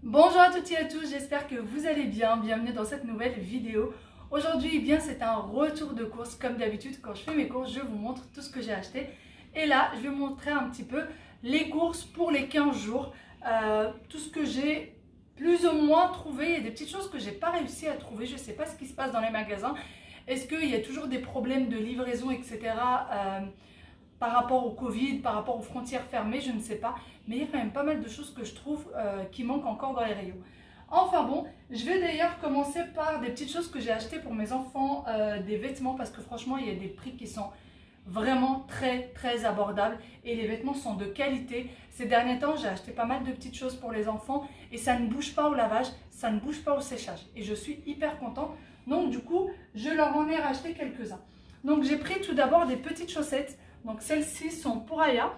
Bonjour à toutes et à tous, j'espère que vous allez bien. Bienvenue dans cette nouvelle vidéo. Aujourd'hui, c'est un retour de course. Comme d'habitude, quand je fais mes courses, je vous montre tout ce que j'ai acheté. Et là, je vais vous montrer un petit peu les courses pour les 15 jours. Tout ce que j'ai plus ou moins trouvé. Il y a des petites choses que j'ai pas réussi à trouver. Je ne sais pas ce qui se passe dans les magasins. Est-ce qu'il y a toujours des problèmes de livraison, etc. Par rapport au Covid, par rapport aux frontières fermées, je ne sais pas. Mais il y a quand même pas mal de choses que je trouve qui manquent encore dans les rayons. Enfin bon, je vais d'ailleurs commencer par des petites choses que j'ai achetées pour mes enfants, des vêtements, parce que franchement, il y a des prix qui sont vraiment très abordables et les vêtements sont de qualité. Ces derniers temps, j'ai acheté pas mal de petites choses pour les enfants et ça ne bouge pas au lavage, ça ne bouge pas au séchage. Et je suis hyper contente. Donc du coup, je leur en ai racheté quelques-uns. Donc j'ai pris tout d'abord des petites chaussettes. Donc celles-ci sont pour Aya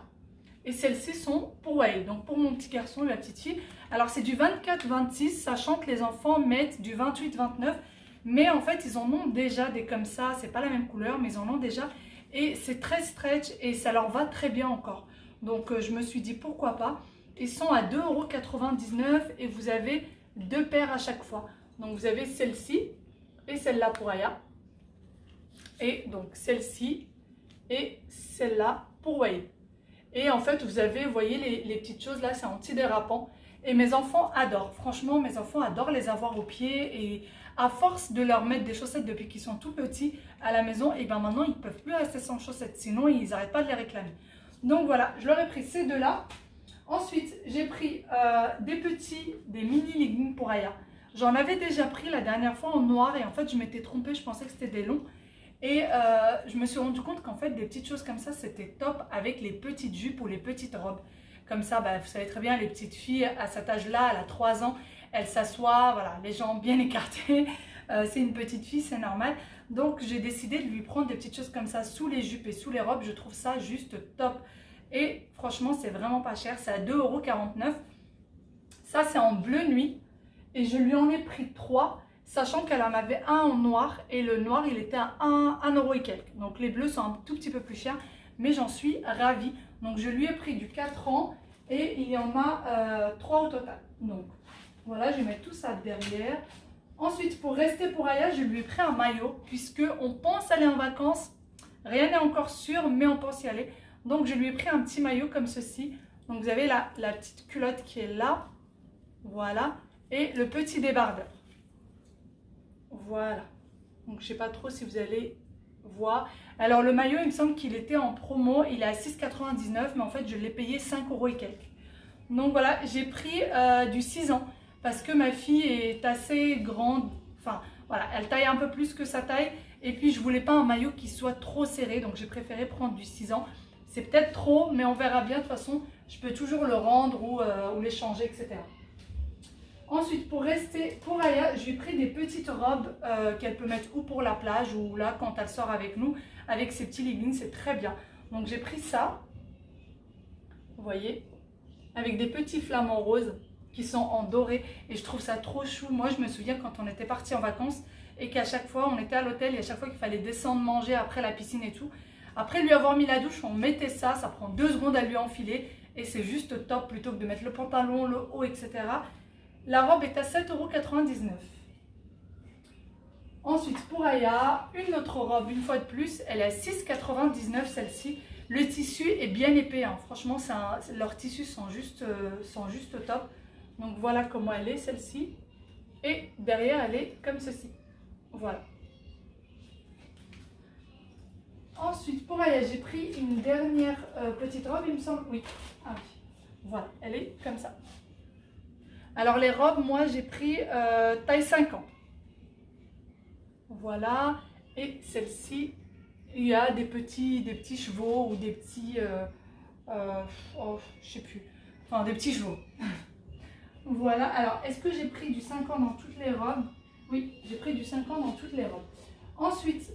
et celles-ci sont pour Wael, donc pour mon petit garçon et la petite fille. Alors c'est du 24-26, sachant que les enfants mettent du 28-29, mais en fait ils en ont déjà des comme ça, c'est pas la même couleur, mais ils en ont déjà. Et c'est très stretch et ça leur va très bien encore. Donc je me suis dit pourquoi pas. Ils sont à 2,99 € et vous avez deux paires à chaque fois. Donc vous avez celle-ci et celle-là pour Aya. Et donc celle-ci et celle-là pour Wael. Et en fait, vous avez, vous voyez les petites choses là, c'est antidérapant. Et mes enfants adorent. Franchement, mes enfants adorent les avoir aux pieds. Et à force de leur mettre des chaussettes depuis qu'ils sont tout petits à la maison, et bien maintenant, ils ne peuvent plus rester sans chaussettes. Sinon, ils n'arrêtent pas de les réclamer. Donc voilà, je leur ai pris ces deux-là. Ensuite, j'ai pris des mini leggings pour Aya. J'en avais déjà pris la dernière fois en noir. Et en fait, je m'étais trompée, je pensais que c'était des longs. Et je me suis rendu compte qu'en fait, des petites choses comme ça, c'était top avec les petites jupes ou les petites robes. Comme ça, vous savez très bien, les petites filles à cet âge-là, elle a 3 ans, elle s'assoit, voilà, les jambes bien écartées. C'est une petite fille, c'est normal. Donc, j'ai décidé de lui prendre des petites choses comme ça sous les jupes et sous les robes. Je trouve ça juste top. Et franchement, c'est vraiment pas cher. C'est à 2,49 €. Ça, c'est en bleu nuit. Et je lui en ai pris 3. Sachant qu'elle en avait un en noir et le noir il était à 1 € et quelques. Donc les bleus sont un tout petit peu plus chers, mais j'en suis ravie. Donc je lui ai pris du 4 ans et il y en a 3 au total. Donc voilà, je vais mettre tout ça derrière. Ensuite, pour rester pour Aya, je lui ai pris un maillot puisque on pense aller en vacances. Rien n'est encore sûr, mais on pense y aller. Donc je lui ai pris un petit maillot comme ceci. Donc vous avez la petite culotte qui est là. Voilà. Et le petit débardeur. Voilà, donc je sais pas trop si vous allez voir. Alors le maillot, il me semble qu'il était en promo, il est à 6,99 €, mais en fait je l'ai payé 5 € et quelques. Donc voilà, j'ai pris du 6 ans parce que ma fille est assez grande, enfin voilà, elle taille un peu plus que sa taille. Et puis je voulais pas un maillot qui soit trop serré, donc j'ai préféré prendre du 6 ans. C'est peut-être trop, mais on verra bien, de toute façon, je peux toujours le rendre ou l'échanger, etc. Ensuite, pour rester pour Aya, j'ai pris des petites robes qu'elle peut mettre ou pour la plage ou là quand elle sort avec nous, avec ses petits leggings, c'est très bien. Donc j'ai pris ça, vous voyez, avec des petits flamants roses qui sont en doré et je trouve ça trop chou. Moi je me souviens quand on était partis en vacances et qu'à chaque fois on était à l'hôtel et à chaque fois qu'il fallait descendre manger après la piscine et tout, après lui avoir mis la douche, on mettait ça, ça prend 2 secondes à lui enfiler et c'est juste top plutôt que de mettre le pantalon, le haut, etc. La robe est à 7,99 €. Ensuite, pour Aya, une autre robe, une fois de plus, elle est à 6,99 € celle-ci. Le tissu est bien épais, hein. Franchement, leurs tissus sont juste top. Donc voilà comment elle est, celle-ci. Et derrière, elle est comme ceci. Voilà. Ensuite, pour Aya, j'ai pris une dernière petite robe, il me semble. Oui. Ah oui. Voilà, elle est comme ça. Alors les robes, moi j'ai pris taille 5 ans. Voilà. Et celle-ci, il y a des petits chevaux ou des petits... je sais plus. Enfin, des petits chevaux. Voilà. Alors, est-ce que j'ai pris du 5 ans dans toutes les robes? Oui, j'ai pris du 5 ans dans toutes les robes. Ensuite,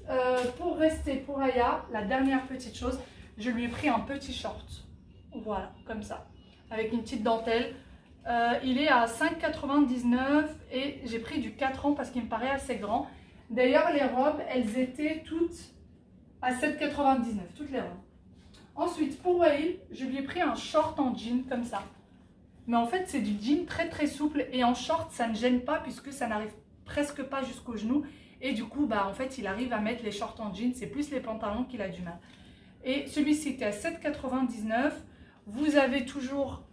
pour rester pour Aya, la dernière petite chose, je lui ai pris un petit short. Voilà, comme ça. Avec une petite dentelle. Il est à 5,99 € et j'ai pris du 4 ans parce qu'il me paraît assez grand. D'ailleurs, les robes, elles étaient toutes à 7,99 €, toutes les robes. Ensuite, pour Wael, je lui ai pris un short en jean comme ça. Mais en fait, c'est du jean très très souple. Et en short, ça ne gêne pas puisque ça n'arrive presque pas jusqu'au genou. Et du coup, bah, en fait, il arrive à mettre les shorts en jean. C'est plus les pantalons qu'il a du mal. Et celui-ci était à 7,99 €. Vous avez toujours,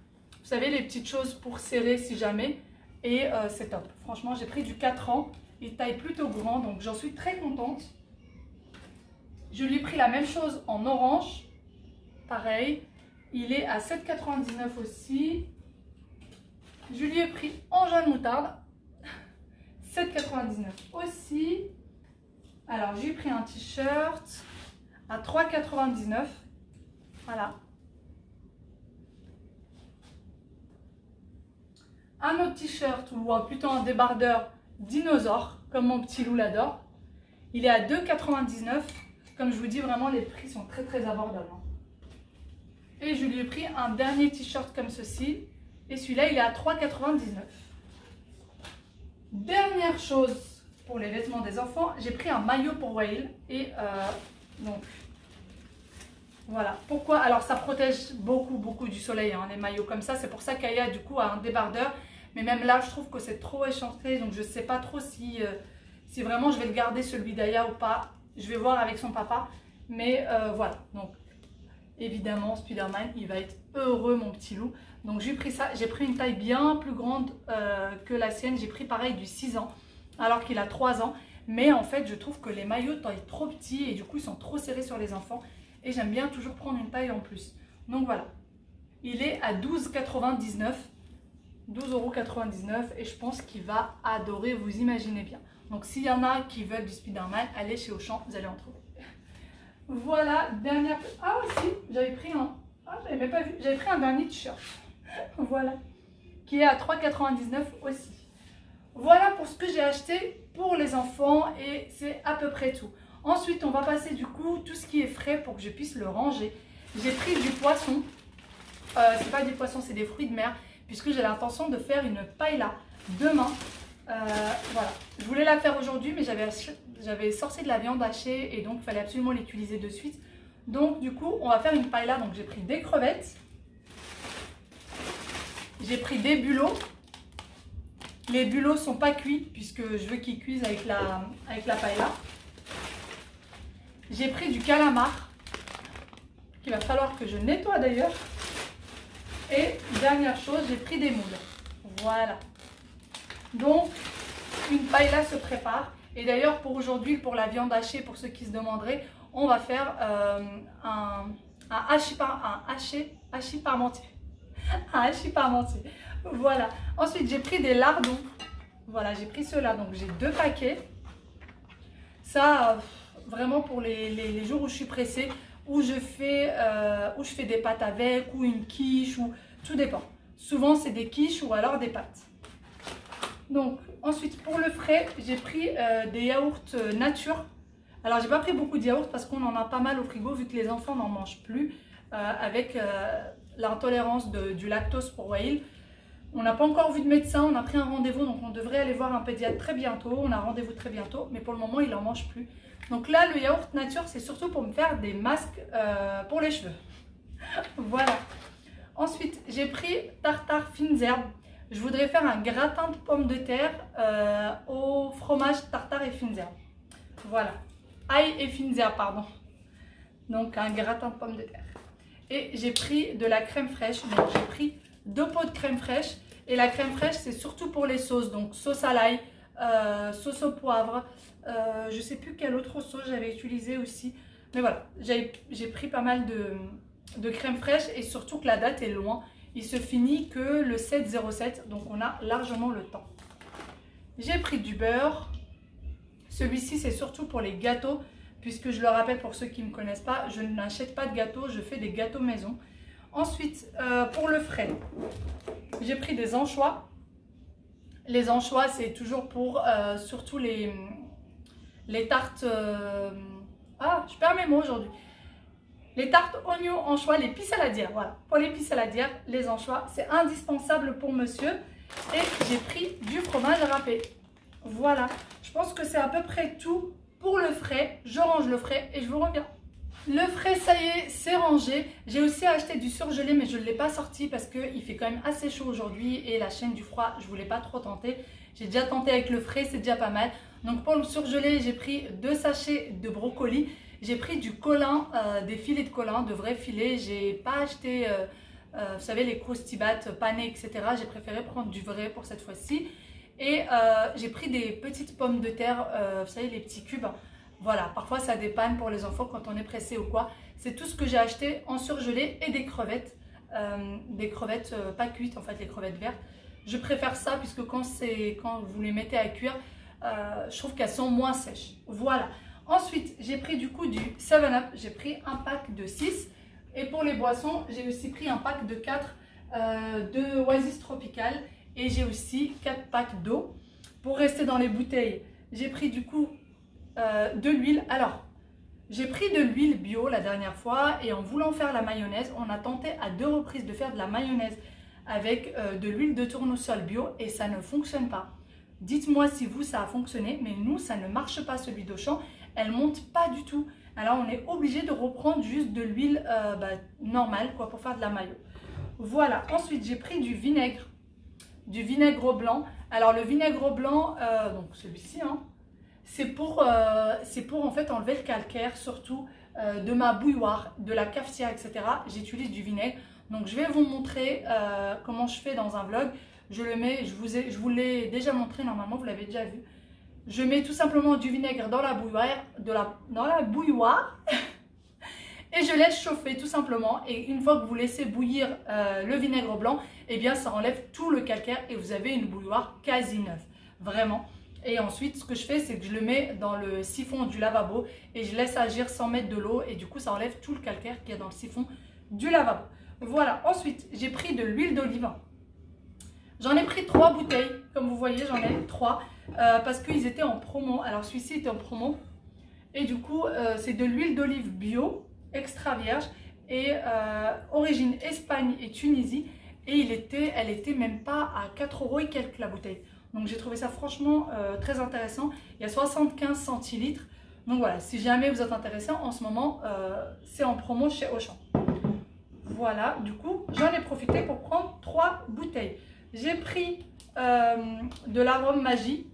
vous savez, les petites choses pour serrer si jamais. Et c'est top. Franchement, j'ai pris du 4 ans. Il taille plutôt grand, donc j'en suis très contente. Je lui ai pris la même chose en orange. Pareil. Il est à 7,99 € aussi. Je lui ai pris en jaune moutarde. 7,99 € aussi. Alors, j'ai pris un t-shirt à 3,99 €. Voilà. Un autre t-shirt ou plutôt un débardeur dinosaure, comme mon petit loup l'adore. Il est à 2,99 €. Comme je vous dis, vraiment, les prix sont très très abordables. Et je lui ai pris un dernier t-shirt comme ceci. Et celui-là, il est à 3,99 €. Dernière chose pour les vêtements des enfants, j'ai pris un maillot pour Whale. Et donc, voilà. Pourquoi? Alors, ça protège beaucoup du soleil, hein, les maillots comme ça. C'est pour ça qu'Aya, du coup, a un débardeur. Mais même là, je trouve que c'est trop échancré. Donc, je ne sais pas trop si vraiment je vais le garder, celui d'Aya, ou pas. Je vais voir avec son papa. Mais voilà. Donc, évidemment, Spider-Man, il va être heureux, mon petit loup. Donc, j'ai pris ça. J'ai pris une taille bien plus grande que la sienne. J'ai pris pareil du 6 ans, alors qu'il a 3 ans. Mais en fait, je trouve que les maillots taillent trop petits et du coup, ils sont trop serrés sur les enfants. Et j'aime bien toujours prendre une taille en plus. Donc, voilà. Il est à 12,99 €. 12,99 € et je pense qu'il va adorer, vous imaginez bien. Donc s'il y en a qui veulent du Spider-Man, allez chez Auchan, vous allez en trouver. Voilà, dernière... Ah aussi, j'avais pris un... Ah, j'avais même pas vu. J'avais pris un dernier t-shirt. Voilà. Qui est à 3,99 € aussi. Voilà pour ce que j'ai acheté pour les enfants et c'est à peu près tout. Ensuite, on va passer du coup tout ce qui est frais pour que je puisse le ranger. J'ai pris du poisson. C'est pas du poisson, c'est des fruits de mer. Puisque j'ai l'intention de faire une paella demain. Voilà. Je voulais la faire aujourd'hui, mais j'avais sorti de la viande hachée et donc il fallait absolument l'utiliser de suite. Donc du coup, on va faire une paella. Donc j'ai pris des crevettes. J'ai pris des bulots. Les bulots ne sont pas cuits puisque je veux qu'ils cuisent avec la paella. J'ai pris du calamar qu'il va falloir que je nettoie d'ailleurs. Et dernière chose, j'ai pris des moules. Voilà. Donc, une paella se prépare. Et d'ailleurs, pour aujourd'hui, pour la viande hachée, pour ceux qui se demanderaient, on va faire un hachis parmentier. Un hachis parmentier. Voilà. Ensuite, j'ai pris des lardons. Voilà, j'ai pris ceux-là. Donc, j'ai 2 paquets. Ça, vraiment pour les jours où je suis pressée. Où je fais des pâtes avec, ou une quiche, ou tout dépend. Souvent, c'est des quiches ou alors des pâtes. Donc, ensuite, pour le frais, j'ai pris des yaourts nature. Alors, j'ai pas pris beaucoup de yaourts parce qu'on en a pas mal au frigo, vu que les enfants n'en mangent plus, avec l'intolérance du lactose pour Whale. On n'a pas encore vu de médecin, on a pris un rendez-vous, donc on devrait aller voir un pédiatre très bientôt. On a rendez-vous très bientôt, mais pour le moment, il n'en mange plus. Donc là, le yaourt nature, c'est surtout pour me faire des masques pour les cheveux. Voilà. Ensuite, j'ai pris tartare fines herbes. Je voudrais faire un gratin de pommes de terre au fromage tartare et fines herbes. Voilà. Ail et fines herbes, pardon. Donc, un gratin de pommes de terre. Et j'ai pris de la crème fraîche. Donc, j'ai pris 2 pots de crème fraîche. Et la crème fraîche, c'est surtout pour les sauces. Donc, sauce à l'ail, sauce au poivre. Je ne sais plus quelle autre sauce j'avais utilisé aussi. Mais voilà, j'ai pris pas mal de crème fraîche et surtout que la date est loin. Il se finit que le 7/07, donc on a largement le temps. J'ai pris du beurre. Celui-ci, c'est surtout pour les gâteaux, puisque je le rappelle pour ceux qui ne me connaissent pas, je n'achète pas de gâteaux, je fais des gâteaux maison. Ensuite, pour le frais, j'ai pris des anchois. Les anchois, c'est toujours pour surtout les tartes... je perds mes mots aujourd'hui. Les tartes oignons, anchois, les pissaladières. Voilà, pour les pissaladières, les anchois, c'est indispensable pour monsieur. Et j'ai pris du fromage râpé. Voilà, je pense que c'est à peu près tout pour le frais. Je range le frais et je vous reviens. Le frais, ça y est, c'est rangé. J'ai aussi acheté du surgelé, mais je ne l'ai pas sorti parce qu'il fait quand même assez chaud aujourd'hui et la chaîne du froid, je ne voulais pas trop tenter. J'ai déjà tenté avec le frais, c'est déjà pas mal. Donc pour le surgelé, j'ai pris 2 sachets de brocoli. J'ai pris du colin, des filets de colin, de vrais filets. J'ai pas acheté, vous savez, les croustibat panés, etc. J'ai préféré prendre du vrai pour cette fois-ci. Et j'ai pris des petites pommes de terre, vous savez, les petits cubes. Voilà, parfois ça dépanne pour les enfants quand on est pressé ou quoi. C'est tout ce que j'ai acheté en surgelé et des crevettes. Pas cuites en fait, les crevettes vertes. Je préfère ça puisque quand vous les mettez à cuire, je trouve qu'elles sont moins sèches. Voilà. Ensuite, j'ai pris du coup du 7-Up. J'ai pris un pack de 6. Et pour les boissons, j'ai aussi pris un pack de 4 de Oasis Tropical. Et j'ai aussi 4 packs d'eau. Pour rester dans les bouteilles, j'ai pris du coup de l'huile. Alors, j'ai pris de l'huile bio la dernière fois et en voulant faire la mayonnaise, on a tenté à 2 reprises de faire de la mayonnaise avec de l'huile de tournesol bio et ça ne fonctionne pas. Dites-moi si vous, ça a fonctionné, mais nous, ça ne marche pas celui d'Auchan. Elle monte pas du tout. Alors, on est obligé de reprendre juste de l'huile normale quoi, pour faire de la mayo. Voilà. Ensuite, j'ai pris du vinaigre blanc. Alors, le vinaigre blanc, donc celui-ci, hein, c'est pour en fait enlever le calcaire, surtout de ma bouilloire, de la cafetière, etc. J'utilise du vinaigre. Donc je vais vous montrer comment je fais dans un vlog. Je le mets, je vous l'ai déjà montré normalement, vous l'avez déjà vu. Je mets tout simplement du vinaigre dans la bouilloire, et je laisse chauffer tout simplement. Et une fois que vous laissez bouillir le vinaigre blanc, eh bien ça enlève tout le calcaire et vous avez une bouilloire quasi neuve. Vraiment. Et ensuite, ce que je fais, c'est que je le mets dans le siphon du lavabo et je laisse agir sans mettre de l'eau. Et du coup, ça enlève tout le calcaire qu'il y a dans le siphon du lavabo. Voilà. Ensuite, j'ai pris de l'huile d'olive. J'en ai pris 3 bouteilles. Comme vous voyez, j'en ai 3 parce qu'ils étaient en promo. Alors, celui-ci était en promo. Et du coup, c'est de l'huile d'olive bio, extra vierge et origine Espagne et Tunisie. Et elle était même pas à 4 € et quelques la bouteille. Donc j'ai trouvé ça franchement très intéressant. Il y a 75 centilitres. Donc voilà, si jamais vous êtes intéressé, en ce moment, c'est en promo chez Auchan. Voilà, du coup, j'en ai profité pour prendre 3 bouteilles. J'ai pris de l'arôme magie.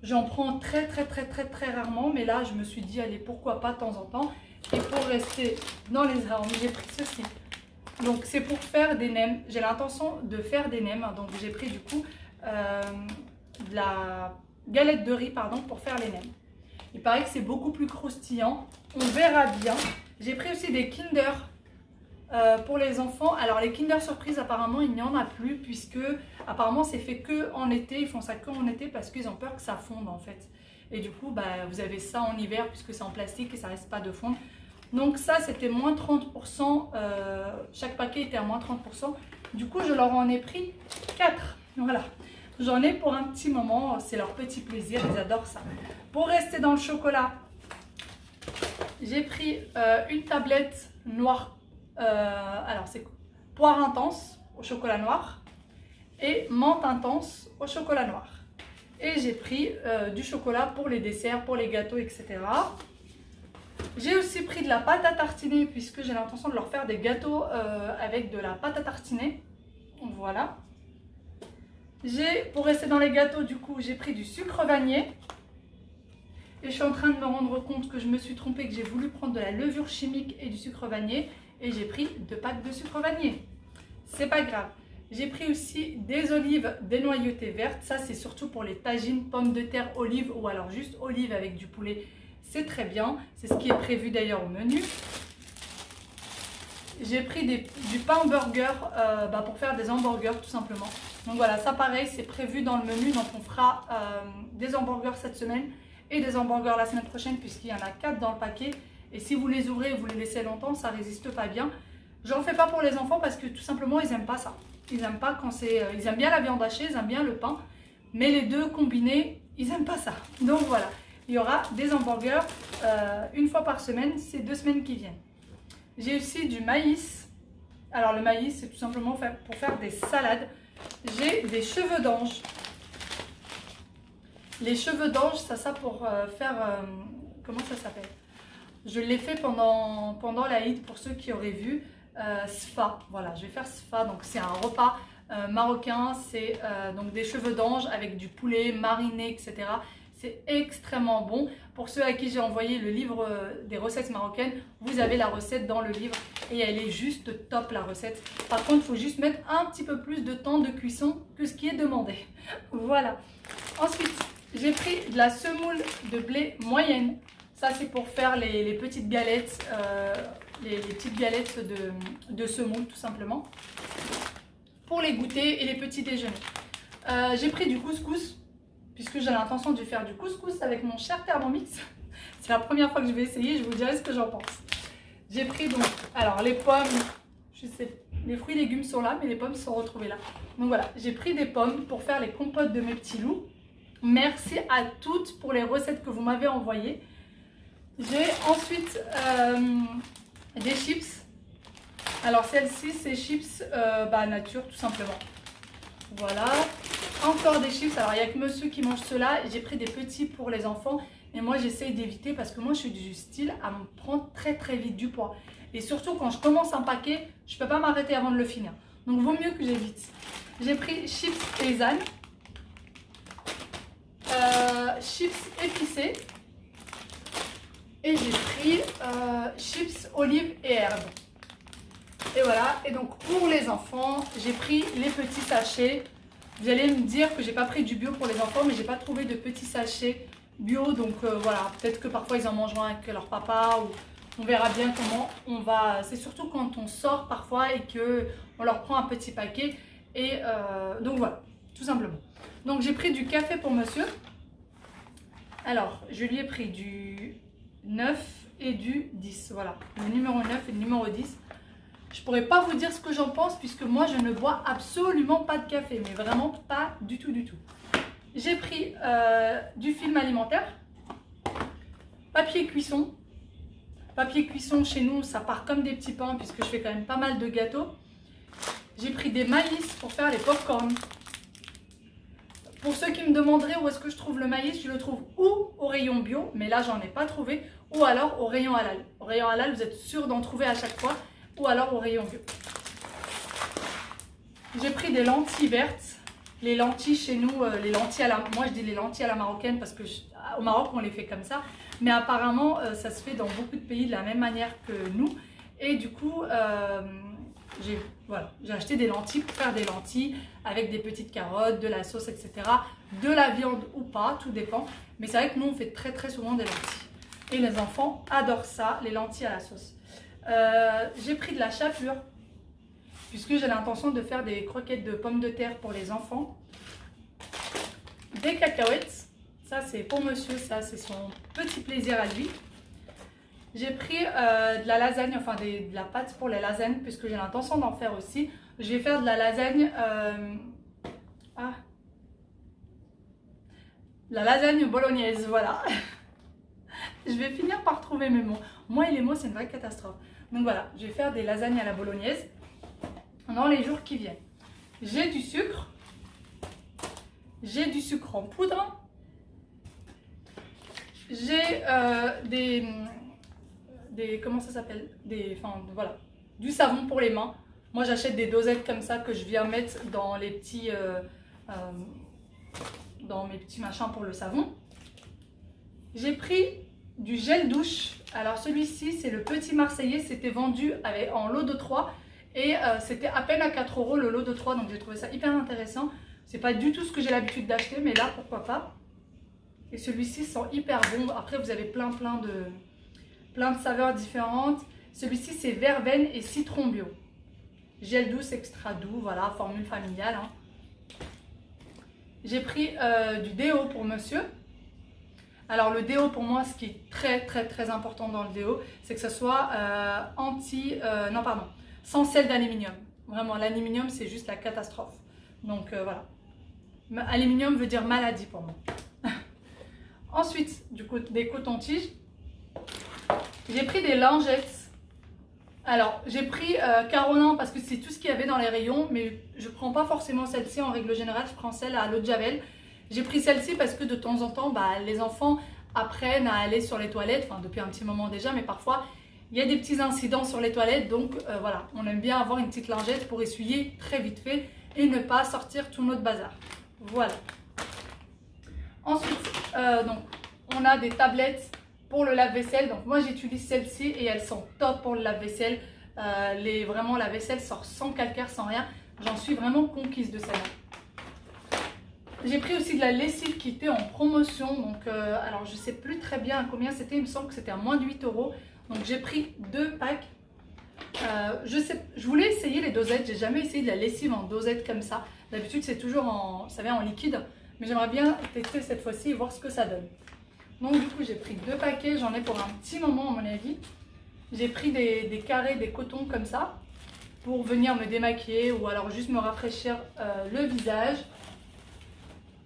J'en prends très rarement, mais là, je me suis dit, allez, pourquoi pas de temps en temps. Et pour rester dans les arômes, j'ai pris ceci. Donc c'est pour faire des nems. J'ai l'intention de faire des nems, donc j'ai pris du coup de la galette de riz pour faire les nems. Il paraît que c'est beaucoup plus croustillant, on verra bien. J'ai pris aussi des Kinder pour les enfants. Alors les Kinder Surprise apparemment il n'y en a plus puisque apparemment c'est fait que en été, ils font ça que en été parce qu'ils ont peur que ça fonde en fait. Et du coup vous avez ça en hiver puisque c'est en plastique et ça reste pas de fondre. Donc ça c'était moins 30%, chaque paquet était à moins 30%. Du coup je leur en ai pris 4. Voilà, j'en ai pour un petit moment, c'est leur petit plaisir, ils adorent ça. Pour rester dans le chocolat, j'ai pris une tablette noire, alors c'est poire intense au chocolat noir et menthe intense au chocolat noir. Et j'ai pris du chocolat pour les desserts, pour les gâteaux, etc. J'ai aussi pris de la pâte à tartiner puisque j'ai l'intention de leur faire des gâteaux avec de la pâte à tartiner. Voilà. Pour rester dans les gâteaux, du coup, j'ai pris du sucre vanillé. Et je suis en train de me rendre compte que je me suis trompée, que j'ai voulu prendre de la levure chimique et du sucre vanillé. Et j'ai pris 2 packs de sucre vanillé. C'est pas grave. J'ai pris aussi des olives dénoyautées vertes. Ça, c'est surtout pour les tagines, pommes de terre, olives ou alors juste olives avec du poulet. C'est très bien. C'est ce qui est prévu d'ailleurs au menu. J'ai pris du pain burger pour faire des hamburgers tout simplement. Donc voilà, ça pareil, c'est prévu dans le menu. Donc on fera des hamburgers cette semaine et des hamburgers la semaine prochaine puisqu'il y en a 4 dans le paquet. Et si vous les ouvrez et vous les laissez longtemps, ça résiste pas bien. J'en fais pas pour les enfants parce que tout simplement ils aiment pas ça. Ils aiment pas quand c'est... ils aiment bien la viande hachée, ils aiment bien le pain. Mais les deux combinés, ils aiment pas ça. Donc voilà, il y aura des hamburgers une fois par semaine, ces 2 semaines qui viennent. J'ai aussi du maïs. Alors le maïs, c'est tout simplement pour faire des salades. J'ai des cheveux d'ange. Les cheveux d'ange, ça pour faire... comment ça s'appelle? Je l'ai fait pendant l'Aïd pour ceux qui auraient vu. Sfa, voilà, je vais faire Sfa, donc c'est un repas marocain, c'est donc des cheveux d'ange avec du poulet mariné, etc. C'est extrêmement bon. Pour ceux à qui j'ai envoyé le livre des recettes marocaines, vous avez la recette dans le livre et elle est juste top la recette. Par contre, il faut juste mettre un petit peu plus de temps de cuisson que ce qui est demandé. Voilà. Ensuite, j'ai pris de la semoule de blé moyenne. Ça, c'est pour faire les petites galettes, les petites galettes de semoule, tout simplement. Pour les goûters et les petits déjeuners. J'ai pris du couscous, puisque j'ai l'intention de faire du couscous avec mon cher Thermomix. C'est la première fois que je vais essayer, je vous dirai ce que j'en pense. J'ai pris donc, alors les pommes, je sais, les fruits et légumes sont là, mais les pommes sont retrouvées là. Donc voilà, j'ai pris des pommes pour faire les compotes de mes petits loups. Merci à toutes pour les recettes que vous m'avez envoyées. J'ai ensuite des chips. Alors celle-ci, c'est chips nature tout simplement. Voilà. Encore des chips. Alors il n'y a que monsieur qui mange cela. J'ai pris des petits pour les enfants. Et moi j'essaye d'éviter parce que moi je suis du style à me prendre très très vite du poids. Et surtout quand je commence un paquet, je ne peux pas m'arrêter avant de le finir. Donc vaut mieux que j'évite. J'ai pris chips paysannes. Chips épicés. Et j'ai pris chips, olives et herbes. Et voilà, et donc pour les enfants, j'ai pris les petits sachets. Vous allez me dire que j'ai pas pris du bio pour les enfants, mais j'ai pas trouvé de petits sachets bio. Donc voilà, peut-être que parfois ils en mangeront avec leur papa ou on verra bien comment on va. C'est surtout quand on sort parfois et que on leur prend un petit paquet. Et donc voilà, tout simplement. Donc j'ai pris du café pour monsieur. Alors, je lui ai pris du 9 et du 10, voilà, le numéro 9 et le numéro 10. Je pourrais pas vous dire ce que j'en pense puisque moi je ne bois absolument pas de café, mais vraiment pas du tout du tout. J'ai pris du film alimentaire, papier cuisson. Papier cuisson chez nous ça part comme des petits pains puisque je fais quand même pas mal de gâteaux. J'ai pris des maïs pour faire les pop-corn. Pour ceux qui me demanderaient où est-ce que je trouve le maïs, je le trouve ou au rayon bio, mais là j'en ai pas trouvé, ou alors au rayon halal. Au rayon halal, vous êtes sûr d'en trouver à chaque fois, ou alors au rayon bio. J'ai pris des lentilles vertes. Les lentilles chez nous, les lentilles à la... Moi je dis les lentilles à la marocaine parce que au Maroc on les fait comme ça, mais apparemment ça se fait dans beaucoup de pays de la même manière que nous. Et du coup, j'ai acheté des lentilles pour faire des lentilles avec des petites carottes, de la sauce, etc. De la viande ou pas, tout dépend. Mais c'est vrai que nous, on fait très très souvent des lentilles. Et les enfants adorent ça, les lentilles à la sauce. J'ai pris de la chapelure, puisque j'ai l'intention de faire des croquettes de pommes de terre pour les enfants. Des cacahuètes, ça c'est pour monsieur, ça c'est son petit plaisir à lui. J'ai pris de la lasagne, enfin de la pâte pour les lasagnes, puisque j'ai l'intention d'en faire aussi. Je vais faire de la lasagne, la lasagne bolognaise, voilà. Je vais finir par trouver mes mots. Moi et les mots, c'est une vraie catastrophe. Donc voilà, je vais faire des lasagnes à la bolognaise dans les jours qui viennent. J'ai du sucre. J'ai du sucre en poudre. J'ai comment ça s'appelle, voilà, du savon pour les mains. Moi j'achète des dosettes comme ça que je viens mettre dans les petits dans mes petits machins pour le savon. J'ai pris du gel douche. Alors celui-ci c'est le petit marseillais, c'était vendu en lot de 3 et c'était à peine à 4 € le lot de 3, donc j'ai trouvé ça hyper intéressant. C'est pas du tout ce que j'ai l'habitude d'acheter, mais là pourquoi pas. Et celui-ci sent hyper bon. Après vous avez plein de saveurs différentes. Celui-ci c'est verveine et citron bio. Gel douce extra doux, voilà, formule familiale. Hein. J'ai pris du déo pour monsieur. Alors le déo pour moi, ce qui est très important dans le déo, c'est que ce soit sans sel d'aluminium. Vraiment, l'aluminium c'est juste la catastrophe. Donc voilà. Aluminium veut dire maladie pour moi. Ensuite, du coup, des cotons-tiges. J'ai pris des lingettes. Alors, j'ai pris Caroline parce que c'est tout ce qu'il y avait dans les rayons, mais je ne prends pas forcément celle-ci en règle générale, je prends celle à l'eau de Javel. J'ai pris celle-ci parce que de temps en temps, les enfants apprennent à aller sur les toilettes, enfin depuis un petit moment déjà, mais parfois il y a des petits incidents sur les toilettes, donc voilà, on aime bien avoir une petite lingette pour essuyer très vite fait et ne pas sortir tout notre bazar. Voilà. Ensuite, donc, on a des tablettes pour le lave-vaisselle. Donc moi j'utilise celles-ci et elles sont top pour le lave-vaisselle. Vraiment la vaisselle sort sans calcaire, sans rien. J'en suis vraiment conquise de celle-là. J'ai pris aussi de la lessive qui était en promotion. Donc alors je sais plus très bien à combien c'était. Il me semble que c'était à moins de 8 €. Donc j'ai pris 2 packs. Je voulais essayer les dosettes. J'ai jamais essayé de la lessive en dosette comme ça. D'habitude c'est toujours ça vient en liquide. Mais j'aimerais bien tester cette fois-ci et voir ce que ça donne. Donc du coup j'ai pris 2 paquets, j'en ai pour un petit moment à mon avis. J'ai pris des carrés, des cotons comme ça pour venir me démaquiller ou alors juste me rafraîchir le visage.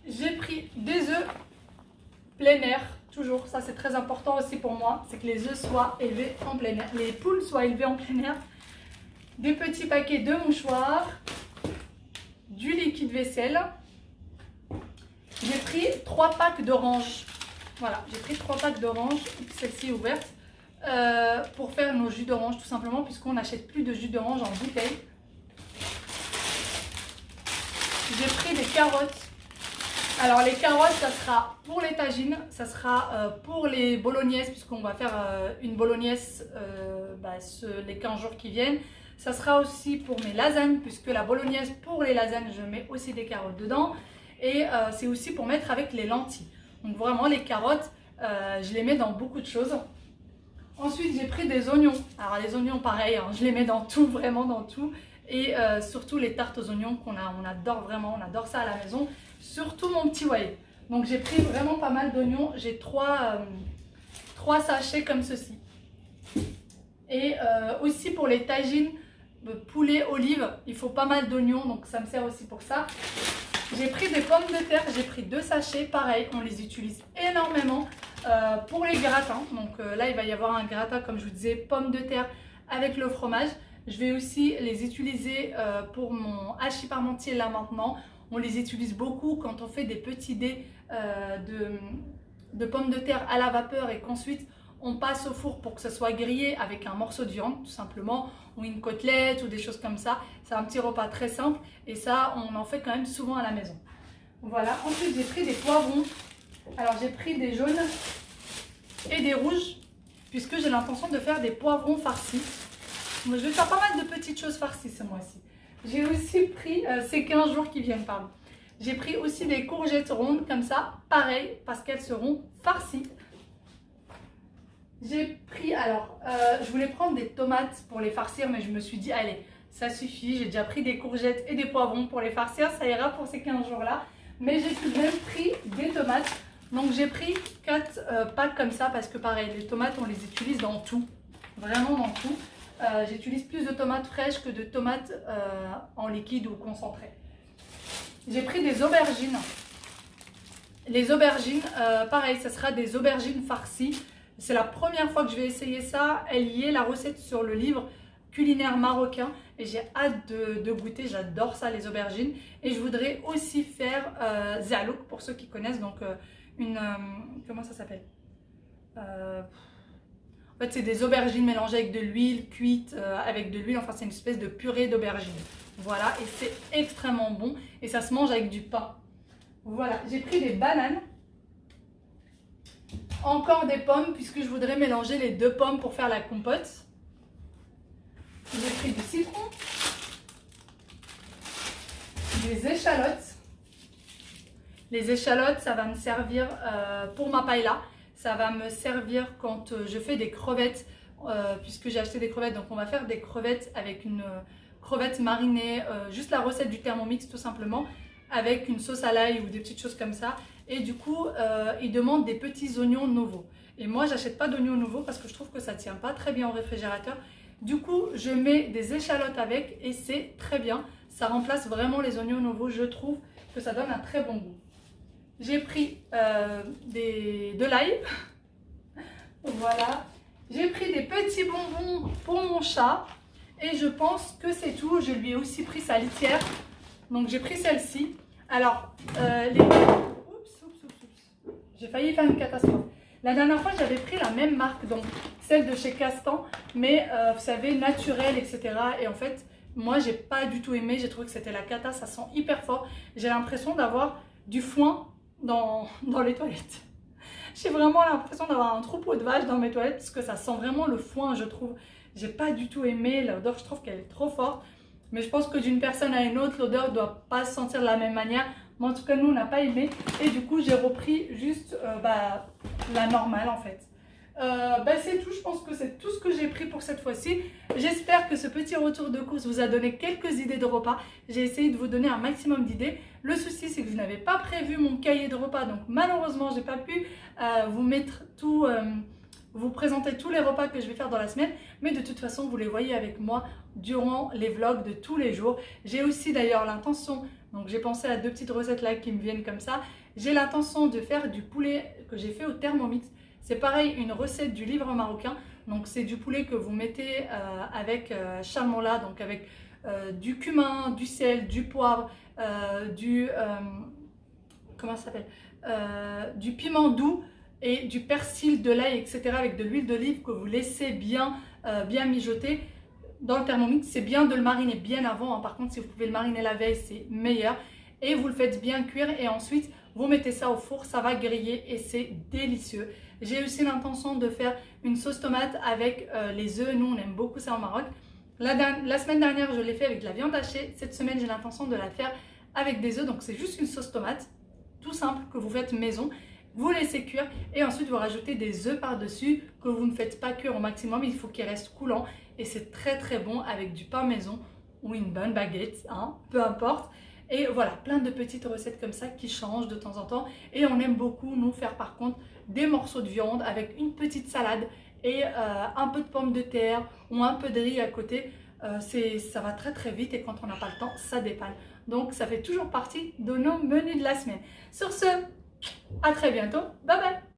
J'ai pris des œufs plein air, toujours, ça c'est très important aussi pour moi, c'est que les œufs soient élevés en plein air, les poules soient élevées en plein air. Des petits paquets de mouchoirs, du liquide vaisselle. J'ai pris 3 packs d'oranges. Voilà, j'ai pris 3 packs d'oranges, celle-ci ouverte, pour faire nos jus d'orange tout simplement, puisqu'on n'achète plus de jus d'orange en bouteille. J'ai pris des carottes. Alors les carottes, ça sera pour les tagines, ça sera pour les bolognaises, puisqu'on va faire une bolognaise les 15 jours qui viennent. Ça sera aussi pour mes lasagnes, puisque la bolognaise, pour les lasagnes, je mets aussi des carottes dedans. Et c'est aussi pour mettre avec les lentilles. Donc vraiment les carottes, je les mets dans beaucoup de choses. Ensuite j'ai pris des oignons. Alors les oignons pareil, hein, je les mets dans tout, vraiment dans tout. Et surtout les tartes aux oignons on adore vraiment, on adore ça à la maison. Surtout mon petit whey. Donc j'ai pris vraiment pas mal d'oignons. J'ai 3 sachets comme ceci. Et aussi pour les tagines, poulet, olive, il faut pas mal d'oignons. Donc ça me sert aussi pour ça. J'ai pris des pommes de terre, j'ai pris 2 sachets, pareil, on les utilise énormément pour les gratins. Donc là, il va y avoir un gratin, comme je vous disais, pommes de terre avec le fromage. Je vais aussi les utiliser pour mon hachis parmentier là maintenant. On les utilise beaucoup quand on fait des petits dés de pommes de terre à la vapeur et qu'ensuite on passe au four pour que ce soit grillé avec un morceau de viande tout simplement, ou une côtelette ou des choses comme ça. C'est un petit repas très simple et ça on en fait quand même souvent à la maison. Voilà, ensuite j'ai pris des poivrons. Alors j'ai pris des jaunes et des rouges puisque j'ai l'intention de faire des poivrons farcis. Moi, je vais faire pas mal de petites choses farcies ce mois-ci. J'ai aussi pris, ces 15 jours qui viennent, pardon. J'ai pris aussi des courgettes rondes comme ça, pareil, parce qu'elles seront farcies. J'ai pris, alors, je voulais prendre des tomates pour les farcir, mais je me suis dit, allez, ça suffit. J'ai déjà pris des courgettes et des poivrons pour les farcir, ça ira pour ces 15 jours-là. Mais j'ai tout de même pris des tomates. Donc j'ai pris 4 packs comme ça, parce que pareil, les tomates, on les utilise dans tout. Vraiment dans tout. J'utilise plus de tomates fraîches que de tomates en liquide ou concentré. J'ai pris des aubergines. Les aubergines, pareil, ça sera des aubergines farcies. C'est la première fois que je vais essayer ça. Elle y est, la recette sur le livre culinaire marocain. Et j'ai hâte de goûter. J'adore ça, les aubergines. Et je voudrais aussi faire zalouk, pour ceux qui connaissent. Donc, comment ça s'appelle en fait, c'est des aubergines mélangées avec de l'huile, cuites avec de l'huile. Enfin, c'est une espèce de purée d'aubergines. Voilà, et c'est extrêmement bon. Et ça se mange avec du pain. Voilà, j'ai pris des bananes. Encore des pommes, puisque je voudrais mélanger les 2 pommes pour faire la compote. J'ai pris du citron. Des échalotes. Les échalotes, ça va me servir pour ma paella. Ça va me servir quand je fais des crevettes, puisque j'ai acheté des crevettes. Donc on va faire des crevettes avec une crevette marinée, juste la recette du Thermomix tout simplement, avec une sauce à l'ail ou des petites choses comme ça. Et du coup, ils demandent des petits oignons nouveaux. Et moi, j'achète pas d'oignons nouveaux parce que je trouve que ça tient pas très bien au réfrigérateur. Du coup, je mets des échalotes avec et c'est très bien. Ça remplace vraiment les oignons nouveaux. Je trouve que ça donne un très bon goût. J'ai pris de l'ail. Voilà. J'ai pris des petits bonbons pour mon chat. Et je pense que c'est tout. Je lui ai aussi pris sa litière. Donc j'ai pris celle-ci. Alors, oups. J'ai failli faire une catastrophe. La dernière fois, j'avais pris la même marque, donc celle de chez Castan, mais vous savez, naturelle, etc. Et en fait, moi, j'ai pas du tout aimé. J'ai trouvé que c'était la cata, ça sent hyper fort. J'ai l'impression d'avoir du foin dans les toilettes. J'ai vraiment l'impression d'avoir un troupeau de vaches dans mes toilettes parce que ça sent vraiment le foin, je trouve. J'ai pas du tout aimé l'odeur, je trouve qu'elle est trop forte. Mais je pense que d'une personne à une autre, l'odeur ne doit pas se sentir de la même manière. Mais en tout cas, nous, on n'a pas aimé. Et du coup, j'ai repris juste la normale en fait. C'est tout, je pense que c'est tout ce que j'ai pris pour cette fois-ci. J'espère que ce petit retour de course vous a donné quelques idées de repas. J'ai essayé de vous donner un maximum d'idées. Le souci, c'est que je n'avais pas prévu mon cahier de repas, donc malheureusement, je n'ai pas pu vous mettre tout, vous présenter tous les repas que je vais faire dans la semaine. Mais de toute façon, vous les voyez avec moi durant les vlogs de tous les jours. J'ai aussi d'ailleurs l'intention, donc j'ai pensé à 2 petites recettes là qui me viennent comme ça. J'ai l'intention de faire du poulet que j'ai fait au Thermomix. C'est pareil, une recette du livre marocain. Donc c'est du poulet que vous mettez avec charmola, donc avec du cumin, du sel, du poivre, comment ça s'appelle, du piment doux et du persil, de l'ail, etc. avec de l'huile d'olive que vous laissez bien mijoter. Dans le Thermomix, c'est bien de le mariner bien avant. Hein. Par contre, si vous pouvez le mariner la veille, c'est meilleur. Et vous le faites bien cuire et ensuite vous mettez ça au four, ça va griller et c'est délicieux. J'ai aussi l'intention de faire une sauce tomate avec les œufs. Nous, on aime beaucoup ça au Maroc. La semaine dernière, je l'ai fait avec de la viande hachée. Cette semaine, j'ai l'intention de la faire avec des œufs. Donc, c'est juste une sauce tomate, tout simple, que vous faites maison. Vous laissez cuire et ensuite, vous rajoutez des œufs par-dessus que vous ne faites pas cuire au maximum. Il faut qu'il reste coulant et c'est très très bon avec du pain maison ou une bonne baguette, hein, peu importe. Et voilà, plein de petites recettes comme ça qui changent de temps en temps. Et on aime beaucoup, nous, faire par contre des morceaux de viande avec une petite salade et un peu de pommes de terre ou un peu de riz à côté. Ça va très très vite et quand on n'a pas le temps, ça dépanne. Donc ça fait toujours partie de nos menus de la semaine. Sur ce, à très bientôt. Bye bye!